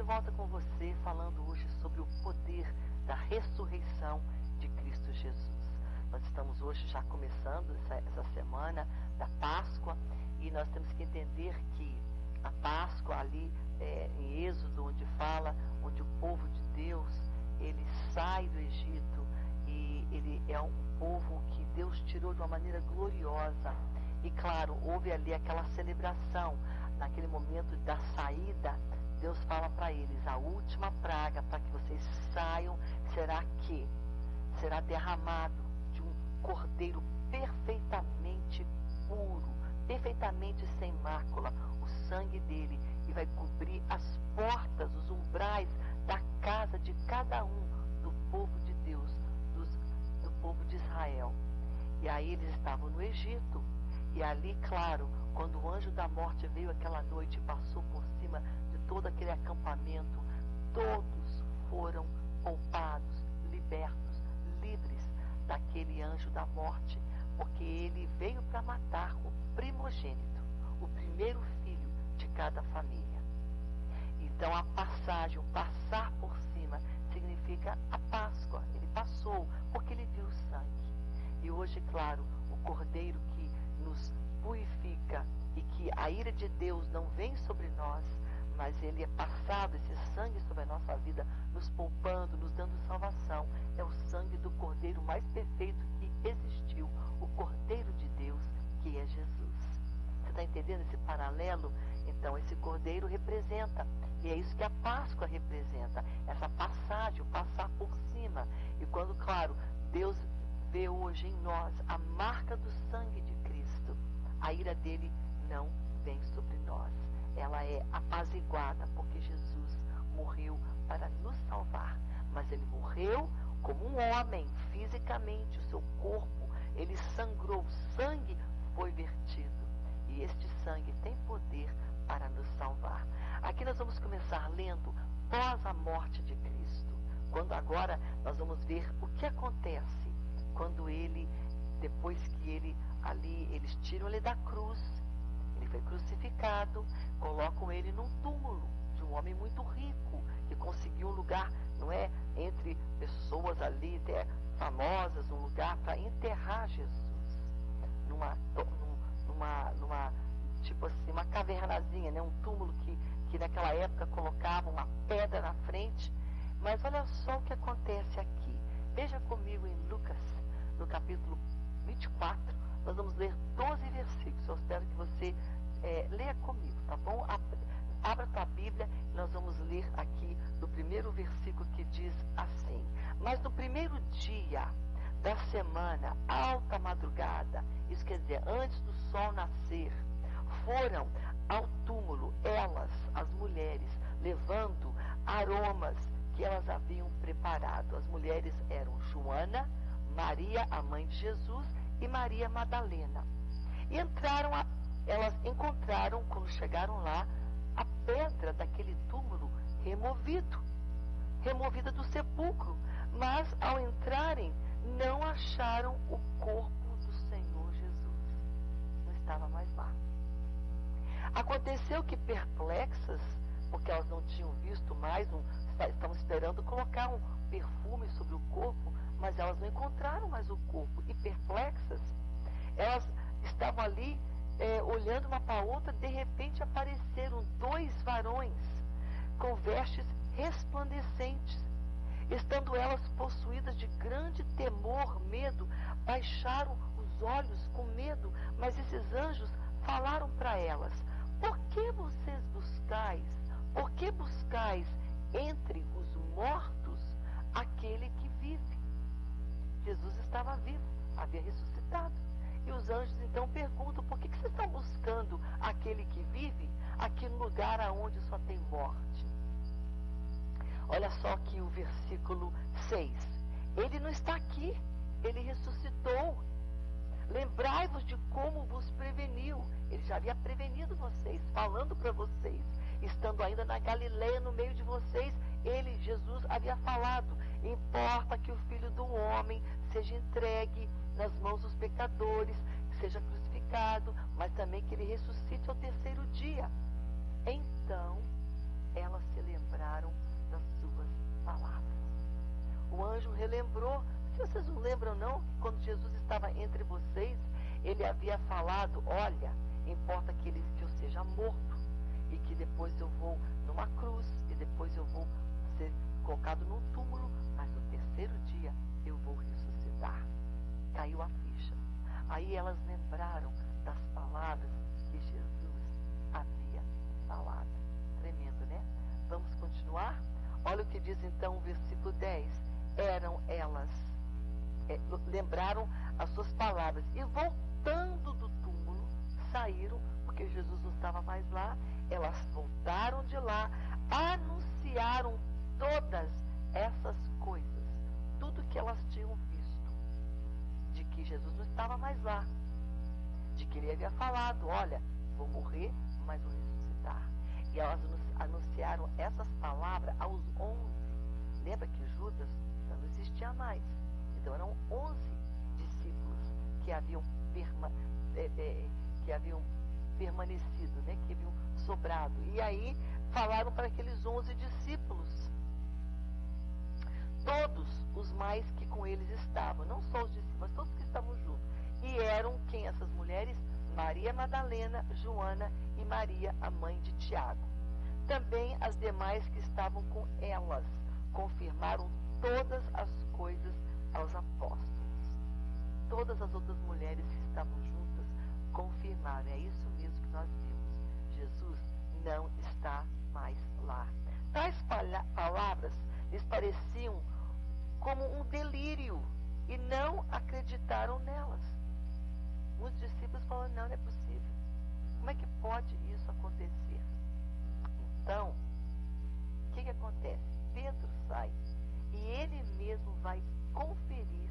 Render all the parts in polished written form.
volta com você, falando hoje sobre o poder da ressurreição de Cristo Jesus. Nós estamos hoje já começando essa semana da Páscoa, e nós temos que entender que a Páscoa ali em Êxodo, onde o povo de Deus, ele sai do Egito, e ele é um povo que Deus tirou de uma maneira gloriosa. E claro, houve ali aquela celebração, naquele momento da saída. Deus fala para eles: a última praga para que vocês saiam será derramado de um cordeiro perfeitamente puro, perfeitamente sem mácula, o sangue dele, e vai cobrir as portas, os umbrais da casa de cada um do povo de Deus, do povo de Israel. E aí eles estavam no Egito, e ali, claro, quando o anjo da morte veio aquela noite e passou por cima de todo aquele acampamento, todos foram poupados, libertos, livres daquele anjo da morte, porque ele veio para matar o primogênito, o primeiro filho de cada família. Então a passagem, o passar por cima, significa a Páscoa. Ele passou porque ele viu o sangue. E hoje, claro, o cordeiro que nos purifica, e que a ira de Deus não vem sobre nós, mas ele é passado, esse sangue, sobre a nossa vida, nos poupando, nos dando salvação. É o sangue do cordeiro mais perfeito que existiu, o Cordeiro de Deus, que é Jesus. Você está entendendo esse paralelo? Então esse cordeiro representa, e é isso que a Páscoa representa, essa passagem, o passar por cima. E quando, claro, Deus vê hoje em nós a marca do sangue de Cristo, a ira dele não vem sobre nós. Ela é apaziguada, porque Jesus morreu para nos salvar. Mas ele morreu como um homem, fisicamente, o seu corpo, ele sangrou, o sangue foi vertido. E este sangue tem poder para nos salvar. Aqui nós vamos começar lendo pós a morte de Cristo. Quando agora nós vamos ver o que acontece quando ele, depois que eles tiram ele da cruz, ele foi crucificado, colocam ele num túmulo de um homem muito rico, que conseguiu um lugar, não é, entre pessoas ali até famosas, um lugar para enterrar Jesus, numa tipo assim, uma cavernazinha, né, um túmulo que naquela época colocava uma pedra na frente. Mas olha só o que acontece aqui. Veja comigo em Lucas, no capítulo 24, nós vamos ler 12 versículos. Eu espero que você leia comigo, tá bom? Abra tua Bíblia e nós vamos ler aqui do primeiro versículo, que diz assim: mas no primeiro dia da semana, alta madrugada, isso quer dizer, antes do sol nascer, foram ao túmulo, elas, as mulheres, levando aromas que elas haviam preparado. As mulheres eram Joana, Maria, a mãe de Jesus, e Maria Madalena. E elas encontraram, quando chegaram lá, a pedra daquele túmulo removida do sepulcro. Mas ao entrarem, não acharam o corpo do Senhor Jesus. Não estava mais lá. Aconteceu que, perplexas, porque elas não tinham visto mais, estavam esperando colocar um perfume sobre o corpo, mas elas não encontraram mais o corpo. E perplexas, elas estavam ali olhando uma para a outra. De repente apareceram 2 varões com vestes resplandecentes. Estando elas possuídas de grande temor, medo, baixaram os olhos com medo, mas esses anjos falaram para elas: por que buscais entre os mortos aquele que vive? Jesus estava vivo, havia ressuscitado. E os anjos então perguntam: por que vocês estão buscando aquele que vive aqui no lugar aonde só tem morte? Olha só aqui o versículo 6. Ele não está aqui, ele ressuscitou. Lembrai-vos de como vos preveniu. Ele já havia prevenido vocês, falando para vocês, estando ainda na Galileia, no meio de vocês. Ele, Jesus, havia falado: importa que o Filho do Homem seja entregue nas mãos dos pecadores, que seja crucificado, mas também que ele ressuscite ao terceiro dia. Então elas se lembraram das suas palavras. O anjo relembrou. Se vocês não lembram não, que quando Jesus estava entre vocês, ele havia falado, olha, importa que eu seja morto, e que depois eu vou numa cruz, e depois eu vou ser colocado num túmulo, mas no terceiro dia eu vou ressuscitar. Caiu a ficha. Aí elas lembraram das palavras que Jesus havia falado. Tremendo, né? Vamos continuar? Olha o que diz então o versículo 10. Lembraram as suas palavras e voltando do túmulo, saíram, porque Jesus não estava mais lá. Elas voltaram de lá, anunciaram todas essas coisas, tudo que elas tinham visto, de que Jesus não estava mais lá, de que ele havia falado, olha, vou morrer, mas vou ressuscitar. E elas anunciaram essas palavras aos 11. Lembra que Judas já não existia mais. Então eram 11 discípulos que haviam permanecido, né? Que haviam sobrado. E aí falaram para aqueles 11 discípulos, todos os mais que com eles estavam, não só os discípulos, mas todos que estavam juntos. E eram quem essas mulheres? Maria Madalena, Joana e Maria, a mãe de Tiago. Também as demais que estavam com elas confirmaram todas as coisas aos apóstolos. Todas as outras mulheres que estavam juntas confirmaram. É isso mesmo que nós vimos. Jesus não está mais lá. Tais palavras lhes pareciam como um delírio e não acreditaram nelas. Muitos discípulos falaram, não é possível. Como é que pode isso acontecer? Então, o que acontece? Pedro sai e ele mesmo vai conferir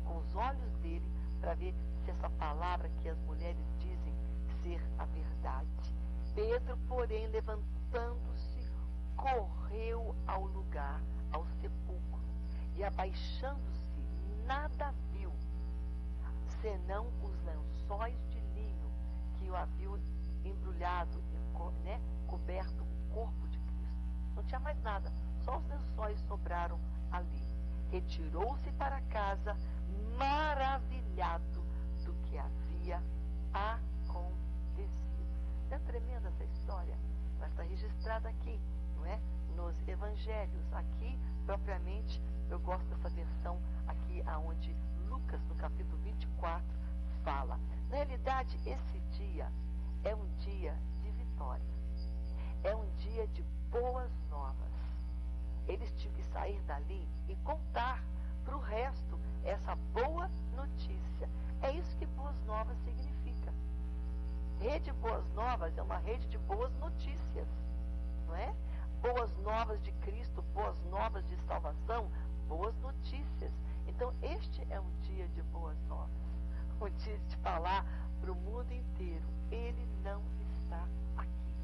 com os olhos dele para ver se essa palavra que as mulheres dizem ser a verdade. Pedro, porém, levantando-se, correu ao lugar, ao sepulcro, e abaixando-se, nada viu, senão os lençóis de linho que o haviam embrulhado, né, coberto o corpo de Cristo. Não tinha mais nada, só os lençóis sobraram ali. Retirou-se para casa, maravilhado do que havia acontecido. Não é tremenda essa história? Ela está registrada aqui, não é? Nos evangelhos. Aqui, propriamente, eu gosto dessa versão aqui, aonde Lucas, no capítulo 24, fala. Na realidade, esse dia é um dia de vitória. É um dia de boas novas. Eles tinham que sair dali e contar para o resto essa boa notícia. É isso que boas novas significa. Rede Boas Novas é uma rede de boas notícias, não é? Boas novas de Cristo, boas novas de salvação, boas notícias. Então, este é um dia de boas novas. Um dia de falar para o mundo inteiro, ele não está aqui.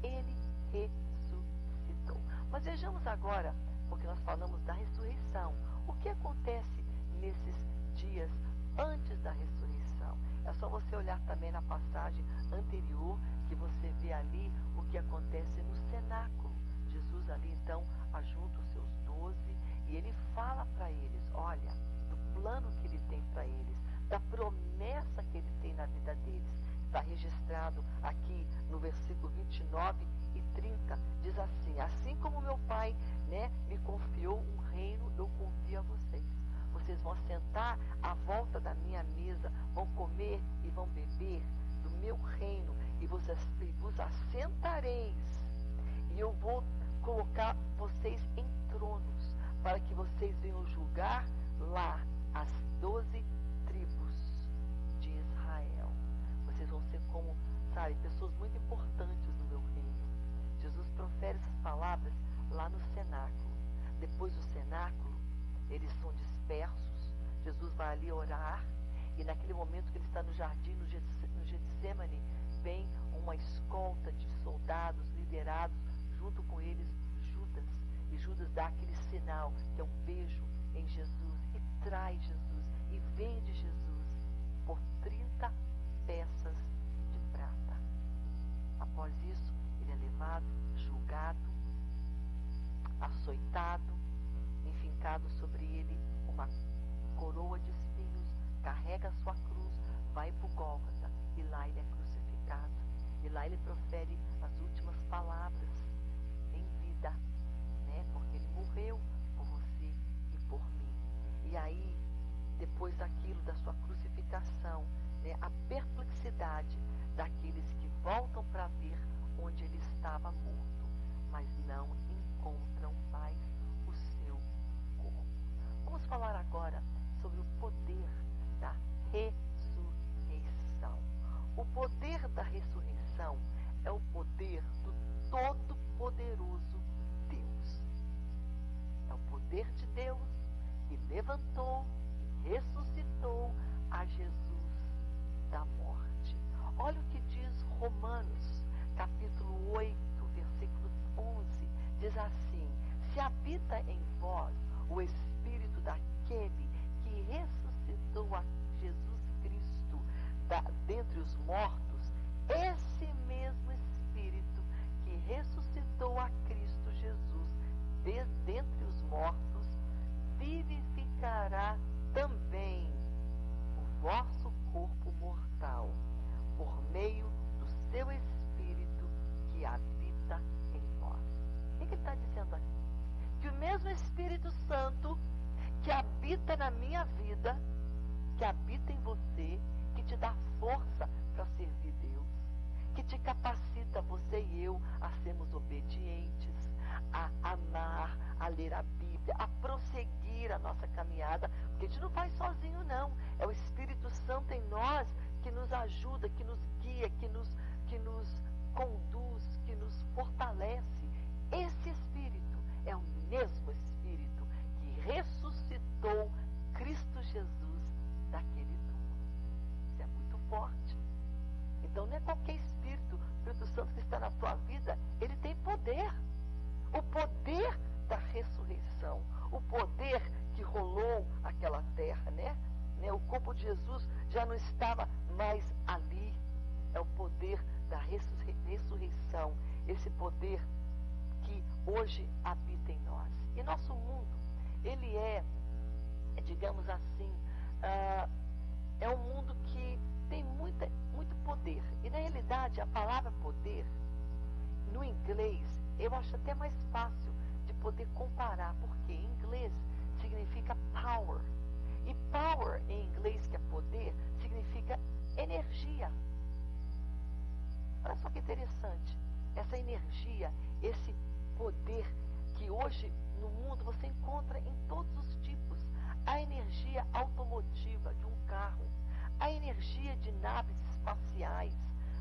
Ele ressuscitou. Mas vejamos agora, porque nós falamos da ressurreição, o que acontece nesses dias antes da ressurreição. É só você olhar também na passagem anterior, que você vê ali o que acontece no cenáculo. Jesus ali então ajunta os seus 12 e ele fala para eles, olha, do plano que ele tem para eles, da promessa que ele tem na vida deles. Está registrado aqui no versículo 29 e 30, diz assim, assim como meu pai, né, me confiou um reino, eu confio a vocês. Vocês vão sentar à volta da minha mesa, vão comer e vão beber do meu reino, e vos assentareis, e eu vou colocar vocês em tronos, para que vocês venham julgar lá as 12 tribos de Israel. Vocês vão ser como, sabe, pessoas muito importantes no meu reino. Jesus profere essas palavras lá no cenáculo. Depois do cenáculo, eles são dispersos. Jesus vai ali orar, e naquele momento que ele está no jardim, no Getsemane, vem uma escolta de soldados liderados, junto com eles Judas. E Judas dá aquele sinal, que é um beijo em Jesus, e traz Jesus, e vende Jesus por 30 peças de prata. Após isso, ele é levado, julgado açoitado, enfincado sobre ele uma coroa de espinhos, carrega a sua cruz, vai para o Gólgota e lá ele é crucificado. E lá ele profere as últimas palavras em vida, né? Porque ele morreu por você e por mim. E aí, depois daquilo, da sua crucificação, né, a perplexidade daqueles que voltam para ver onde ele estava morto, mas não encontram mais o seu corpo. Vamos falar agora sobre o poder da ressurreição. O poder da ressurreição é o poder do Todo-Poderoso Deus. É o poder de Deus que levantou e ressuscitou a Jesus da morte. Olha o que diz Romanos, capítulo 8, versículo 11. Diz assim: se habita em vós o Espírito daquele que ressuscitou a Jesus Cristo dentre os mortos, esse mesmo Espírito que ressuscitou a Cristo Jesus dentre os mortos, vivificará também o vosso corpo mortal, por meio do seu Espírito que habita em vós. O que ele está dizendo aqui? Que o mesmo Espírito Santo que habita na minha vida, que habita em você, que te dá força para servir Deus, que te capacita, você e eu, a sermos obedientes, a amar, a ler a Bíblia, a prosseguir a nossa caminhada, porque a gente não faz sozinho não, é o Espírito Santo em nós que nos ajuda, que nos guia, que nos conduz, que nos fortalece. Esse Espírito é o mesmo Espírito que ressuscitou Cristo Jesus daquele túmulo. Isso é muito forte. Então não é qualquer Espírito, o Espírito Santo que está na tua vida, ele tem poder. O poder da ressurreição, o poder que rolou aquela terra, né? O corpo de Jesus já não estava mais ali. É o poder da ressurreição, esse poder que hoje habita em nós. E nosso mundo, ele digamos assim, é um mundo que tem muito poder. E na realidade, a palavra poder, no inglês, eu acho até mais fácil de poder comparar, porque em inglês significa power. E power em inglês, que é poder, significa energia. Olha só que interessante. Essa energia, esse poder que hoje no mundo você encontra em todos os tipos. A energia automotiva de um carro, a energia de naves espaciais,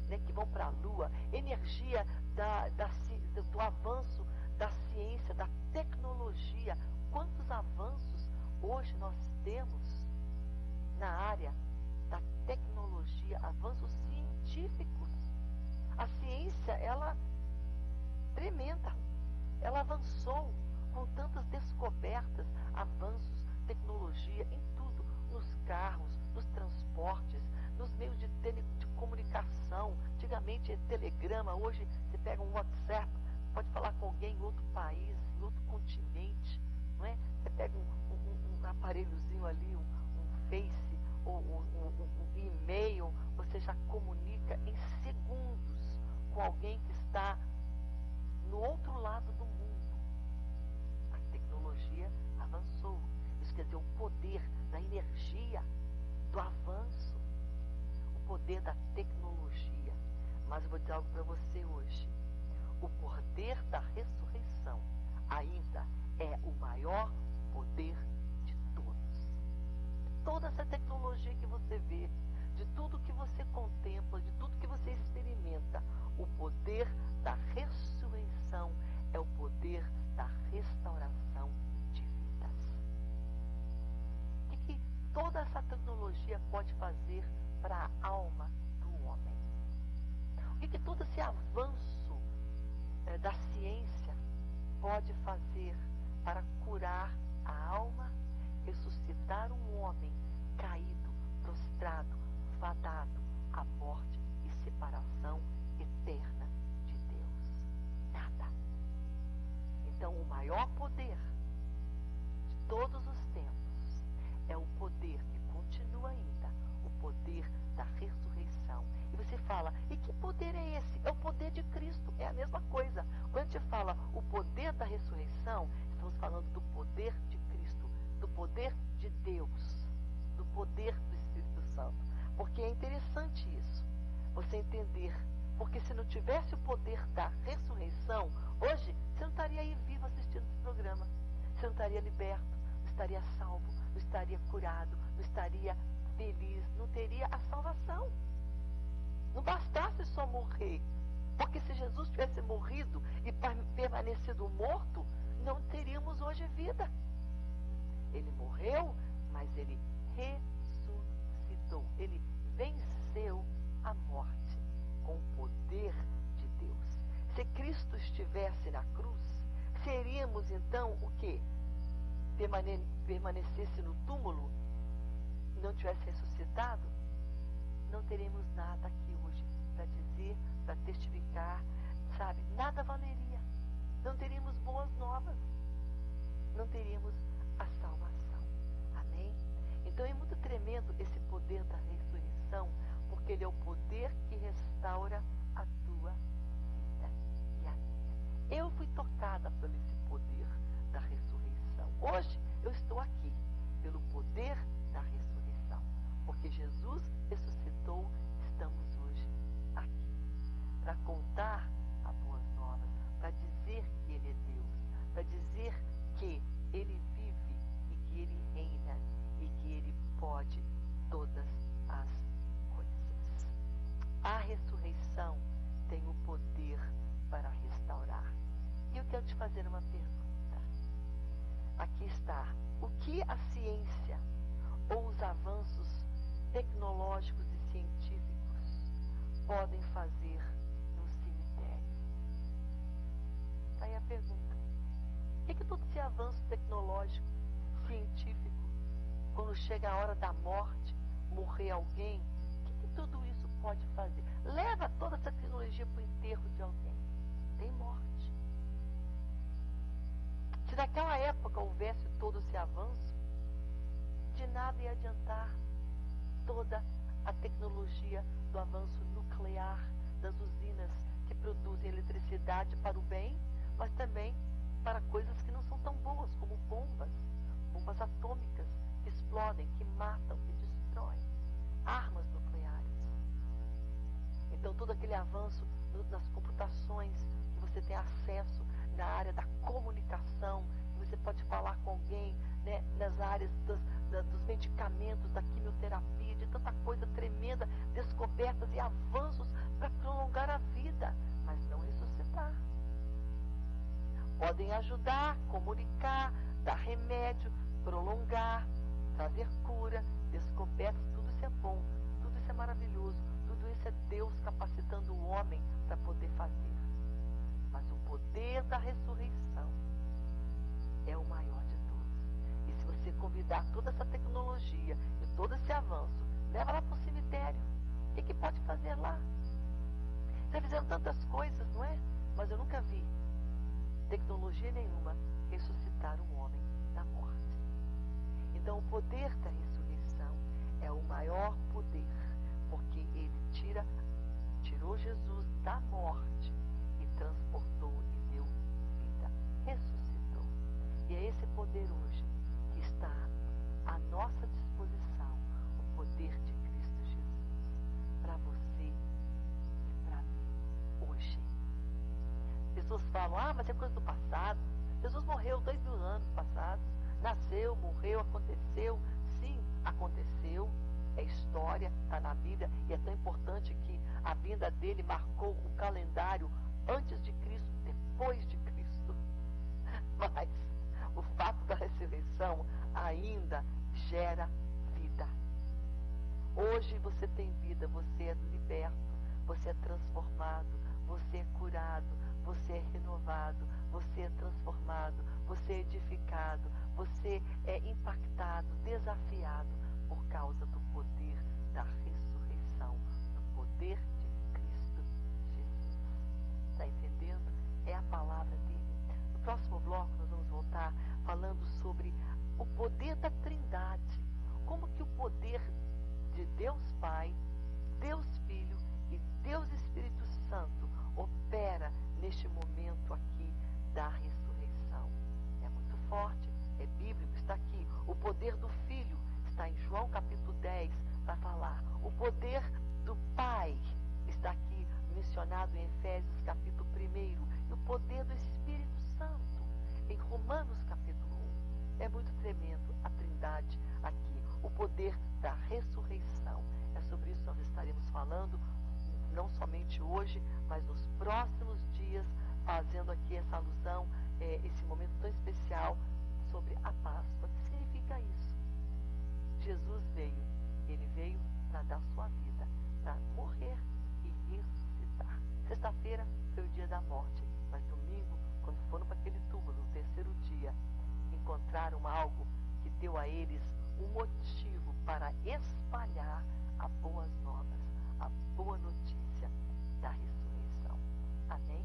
né, que vão para a Lua, energia do avanço da ciência, da tecnologia. Quantos avanços hoje nós temos na área da tecnologia, avanços científicos. A ciência, ela tremenda, ela avançou com tantas descobertas, avanços, tecnologia em tudo, nos carros, nos transportes, nos meios de comunicação. Antigamente é telegrama, hoje você pega um WhatsApp, pode falar com alguém em outro país, em outro continente, não é? Você pega um aparelhozinho ali, um Face ou um e-mail, você já comunica em segundos com alguém que está no outro lado do mundo. A tecnologia avançou. Isso quer dizer, o poder da energia, do avanço, o poder da tecnologia. Mas eu vou dizer algo para você hoje. O poder da ressurreição ainda é o maior poder de todos. Toda essa tecnologia que você vê, de tudo que você contempla, de tudo que você experimenta, o poder da ressurreição é o poder da restauração de vidas. O que toda essa tecnologia pode fazer para a alma do homem? O que todo esse avanço da ciência pode fazer para curar a alma, ressuscitar um homem caído, prostrado, fadado à morte e separação eterna de Deus? Nada. Então, o maior maior poder de todos os tempos é o poder que continua ainda, o poder da ressurreição. E você fala, e que poder é esse? É o poder de Cristo, é a mesma coisa. Quando a gente fala o poder da ressurreição, estamos falando do poder de Cristo, do poder de Deus, do poder do Espírito Santo. Porque é interessante isso, você entender. Porque se não tivesse o poder da ressurreição, hoje você não estaria aí vivo assistindo esse programa. Você não estaria liberto, não estaria salvo, não estaria curado, não estaria feliz, não teria a salvação. Não bastasse só morrer. Porque se Jesus tivesse morrido e permanecido morto, não teríamos hoje vida. Ele morreu, mas ele ressuscitou. Ele venceu a morte com o poder de Deus. Se Cristo estivesse na cruz, seríamos então o quê? Permanecesse no túmulo, não tivesse ressuscitado, não teremos nada aqui hoje para dizer, para testificar, sabe? Nada valeria. Não teríamos boas novas. Não teríamos a salvação. Amém? Então é muito tremendo esse poder da ressurreição, porque ele é o poder que restaura a tua vida e a minha. Eu fui tocada por esse poder da ressurreição. Hoje eu estou aqui pelo poder da ressurreição, porque Jesus ressuscitou, estamos hoje aqui para contar a boas novas, para dizer que ele é Deus, para dizer que ele vive e que ele reina e que ele pode todas as coisas. A ressurreição tem o poder para restaurar. E eu quero te fazer uma pergunta. Aqui está. O que a ciência ou os avanços tecnológicos e científicos podem fazer no cemitério? Está aí a pergunta. O que todo esse avanço tecnológico, científico, quando chega a hora da morte, morrer alguém, o que tudo isso pode fazer? Leva toda essa tecnologia para o enterro de alguém. Tem morte. Se naquela época houvesse todo esse avanço, de nada ia adiantar toda a tecnologia do avanço nuclear, das usinas que produzem eletricidade para o bem, mas também para coisas que não são tão boas, como bombas atômicas que explodem, que matam, que destroem, armas nucleares. Então todo aquele avanço nas computações, que você tem acesso na área da comunicação, que você pode falar com alguém, né, nas áreas dos medicamentos, da quimioterapia, de tanta coisa tremenda, descobertas e avanços para prolongar a vida, mas não ressuscitar. Podem ajudar, comunicar, dar remédio, prolongar, trazer cura, descobertas, tudo isso é bom, tudo isso é maravilhoso, tudo isso é Deus capacitando o homem para poder fazer. Mas o poder da ressurreição é o maior de todos. E se você convidar toda essa tecnologia e todo esse avanço, leva lá para o cemitério. O que pode fazer lá? Já fizeram tantas coisas, não é? Mas eu nunca vi tecnologia nenhuma ressuscitar um homem da morte. Então o poder da ressurreição é o maior poder, porque ele tirou Jesus da morte e transportou e deu vida, ressuscitou. E é esse poder hoje que está à nossa disposição, o poder de Cristo Jesus, para você e para mim, hoje. Pessoas falam, mas é coisa do passado. Jesus morreu 2000 anos passados, nasceu, morreu, aconteceu. Sim, aconteceu, é história, está na Bíblia, e é tão importante que a vinda dele marcou o calendário antes de Cristo, depois de Cristo. Mas o fato da ressurreição ainda gera vida. Hoje você tem vida, você é liberto, você é transformado, você é curado, você é renovado, você é transformado, você é edificado, você é impactado, desafiado por causa do poder da ressurreição, do poder de Cristo Jesus. Está entendendo? É a palavra dele. No próximo bloco nós vamos voltar falando sobre o poder da Trindade. Como que o poder de Deus Pai, Deus Filho e Deus Espírito Santo opera neste momento aqui da ressurreição. É muito forte, é bíblico, está aqui. O poder do Filho está em João capítulo 10, vai falar. O poder do Pai está aqui mencionado em Efésios capítulo 1. E o poder do Espírito Santo em Romanos capítulo 1. É muito tremendo a Trindade aqui. O poder da ressurreição. É sobre isso que nós estaremos falando, não somente hoje, mas nos próximos dias, fazendo aqui essa alusão, esse momento tão especial sobre a Páscoa. O que significa isso? Jesus veio, ele veio para dar sua vida, para morrer e ressuscitar. Sexta-feira foi o dia da morte, mas domingo, quando foram para aquele túmulo, no terceiro dia, encontraram algo que deu a eles um motivo para espalhar a boas novas, a boa notícia da ressurreição. Amém?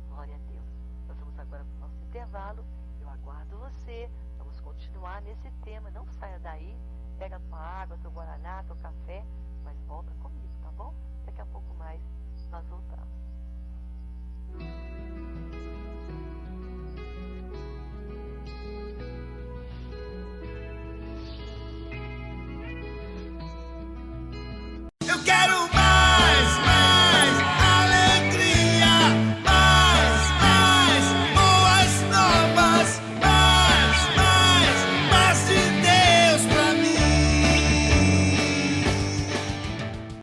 Glória a Deus. Nós vamos agora para o nosso intervalo. Eu aguardo você. Vamos continuar nesse tema. Não saia daí. Pega a tua água, teu guaraná, teu café, mas volta comigo, tá bom? Daqui a pouco mais nós voltamos. Eu quero